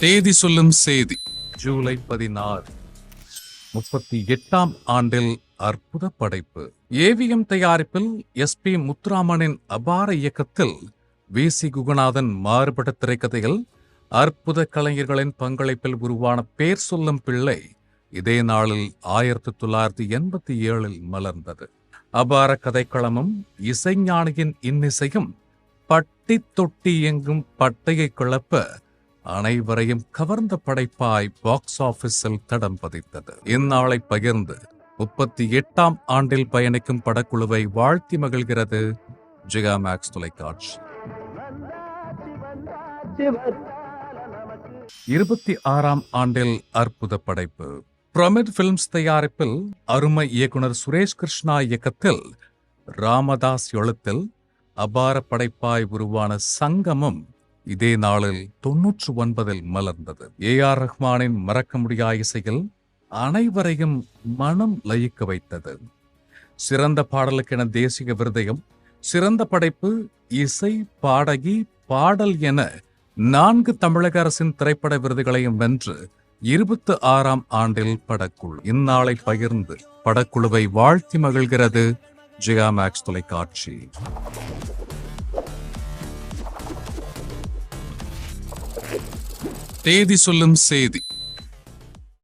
தேதி சொல்லும் செய்தி ஜூலை 16 38ஆம் ஆண்டில் அற்புத படைப்பு. ஏவிஎம் தயாரிப்பில் SP முத்துராமனின் அபார இயக்கத்தில் VC குகநாதன் மாறுபட்ட திரைக்கதையில் அற்புத கலைஞர்களின் பங்களிப்பில் உருவான பேர் சொல்லும் பிள்ளை இதே நாளில் 1987 மலர்ந்தது. அபார கதைக்களமும் இசைஞானியின் இன்னிசையும் பட்டி தொட்டி எங்கும் பட்டையை கிளப்ப அனைவரையும் கவர்ந்த படைப்பாய் பாக்ஸ் ஆபீஸில் தடம் பதித்தது. இந்நாளை பகிர்ந்து 38ஆம் ஆண்டில் பயணிக்கும் படக்குழுவை வாழ்த்தி மகிழ்கிறது ஜிகா மேக்ஸ் தொலைக்காட்சி. 26ஆம் ஆண்டில் அற்புத படைப்பு. பிரமிட் பிலிம்ஸ் தயாரிப்பில் அருமை இயக்குனர் சுரேஷ் கிருஷ்ணா இயக்கத்தில் ராமதாஸ் எழுத்தில் அபார படைப்பாய் உருவான சங்கமம் இதே நாளில் 99 மலர்ந்தது. AR ரஹ்மானின் மறக்க முடியா இசையில் அனைவரையும் மனம் லயிக்க வைத்தது. சிறந்த பாடலுக்கென தேசிய விருதையும், சிறந்த படைப்பு, இசை, பாடகி, பாடல் என 4 தமிழக அரசின் திரைப்பட விருதுகளையும் வென்று 26ஆம் ஆண்டில் படக்குழு. இந்நாளை பகிர்ந்து படக்குழுவை வாழ்த்தி மகிழ்கிறது ஜிகா மேக்ஸ் தொலைக்காட்சி. தேதி சொல்லும் செய்தி